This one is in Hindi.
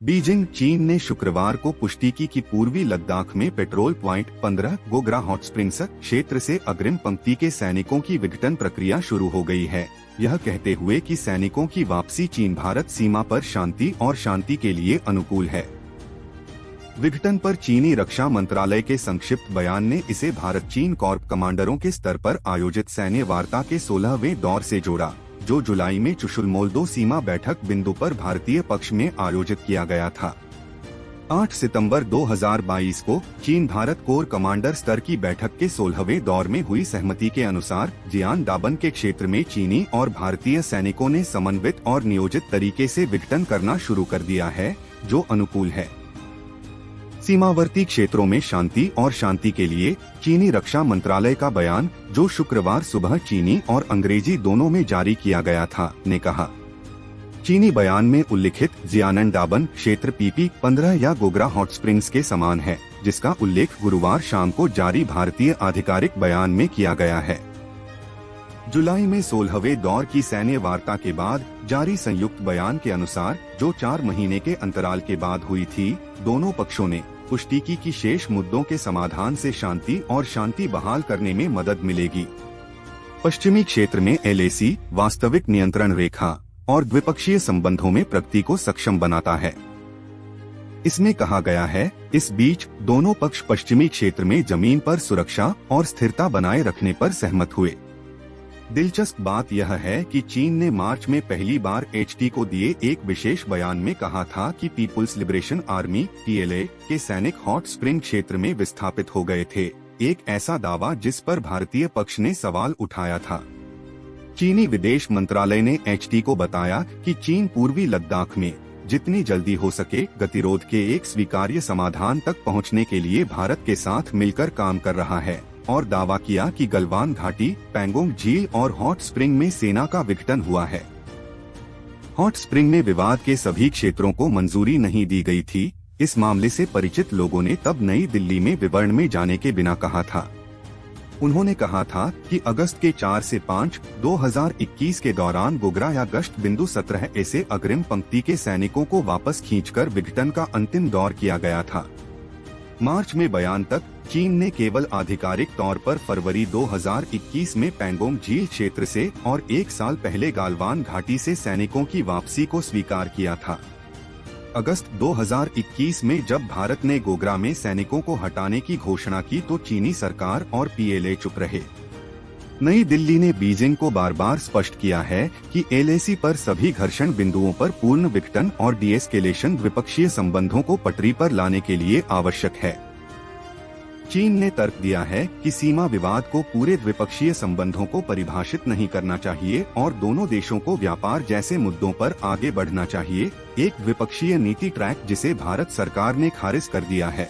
बीजिंग चीन ने शुक्रवार को पुष्टि की कि पूर्वी लद्दाख में petrol point 15 Gogra hot springs क्षेत्र से अग्रिम पंक्ति के सैनिकों की विघटन प्रक्रिया शुरू हो गई है, यह कहते हुए कि सैनिकों की वापसी चीन भारत सीमा पर शांति और शांति के लिए अनुकूल है। विघटन पर चीनी रक्षा मंत्रालय के संक्षिप्त बयान ने इसे भारत चीन कॉर्प कमांडरों के स्तर पर आयोजित सैन्य वार्ता के 16वें दौर से जोड़ा, जो जुलाई में चुशुल-मोल्दो सीमा बैठक बिंदु पर भारतीय पक्ष में आयोजित किया गया था। 8 सितंबर 2022 को चीन भारत कोर कमांडर स्तर की बैठक के 16वें दौर में हुई सहमति के अनुसार जियान दाबन के क्षेत्र में चीनी और भारतीय सैनिकों ने समन्वित और नियोजित तरीके से विघटन करना शुरू कर दिया है, जो अनुकूल है। सीमावर्ती क्षेत्रों में शांति और शांति के लिए चीनी रक्षा मंत्रालय का बयान, जो शुक्रवार सुबह चीनी और अंग्रेजी दोनों में जारी किया गया था, ने कहा। चीनी बयान में उल्लिखित जियानन दाबन क्षेत्र PP 15 या गोग्रा हॉट स्प्रिंग्स के समान है, जिसका उल्लेख गुरुवार शाम को जारी भारतीय आधिकारिक बयान में किया गया है। जुलाई में 16वें दौर की सैन्य वार्ता के बाद जारी संयुक्त बयान के अनुसार, जो 4 महीने के अंतराल के बाद हुई थी, दोनों पक्षों ने पुष्टि की कि शेष मुद्दों के समाधान से शांति और शांति बहाल करने में मदद मिलेगी। पश्चिमी क्षेत्र में LAC वास्तविक नियंत्रण रेखा और द्विपक्षीय संबंधों में प्रगति को सक्षम बनाता है। इसमें कहा गया है, इस बीच दोनों पक्ष पश्चिमी क्षेत्र में जमीन पर सुरक्षा और स्थिरता बनाए रखने पर सहमत हुए। दिलचस्प बात यह है कि चीन ने मार्च में पहली बार HT को दिए एक विशेष बयान में कहा था कि पीपुल्स लिबरेशन आर्मी PLA के सैनिक हॉट स्प्रिंग क्षेत्र में विस्थापित हो गए थे, एक ऐसा दावा जिस पर भारतीय पक्ष ने सवाल उठाया था। चीनी विदेश मंत्रालय ने HT को बताया कि चीन पूर्वी लद्दाख में जितनी जल्दी हो सके गतिरोध के एक स्वीकार्य समाधान तक पहुंचने के लिए भारत के साथ मिलकर काम कर रहा है, और दावा किया कि गलवान घाटी, पैंगोंग झील और हॉट स्प्रिंग में सेना का विघटन हुआ है। हॉट स्प्रिंग में विवाद के सभी क्षेत्रों को मंजूरी नहीं दी गई थी। इस मामले से परिचित लोगों ने तब नई दिल्ली में विवरण में जाने के बिना कहा था। उन्होंने कहा था कि अगस्त के 4 से 5, 2021 के दौरान गोग्रा या गश्त बिंदु 17 से अग्रिम पंक्ति के सैनिकों को वापस खींचकर विघटन का अंतिम दौर किया गया था। मार्च में बयान तक चीन ने केवल आधिकारिक तौर पर फरवरी 2021 में पैंगोंग झील क्षेत्र से और 1 साल पहले गालवान घाटी से सैनिकों की वापसी को स्वीकार किया था। अगस्त 2021 में जब भारत ने गोग्रा में सैनिकों को हटाने की घोषणा की तो चीनी सरकार और PLA चुप रहे। नई दिल्ली ने बीजिंग को बार बार स्पष्ट किया है कि LAC पर सभी घर्षण बिंदुओं पर पूर्ण विघटन और डीएस्केलेशन द्विपक्षीय संबंधों को पटरी पर लाने के लिए आवश्यक है। चीन ने तर्क दिया है कि सीमा विवाद को पूरे द्विपक्षीय संबंधों को परिभाषित नहीं करना चाहिए और दोनों देशों को व्यापार जैसे मुद्दों पर आगे बढ़ना चाहिए, एक द्विपक्षीय नीति ट्रैक जिसे भारत सरकार ने खारिज कर दिया है।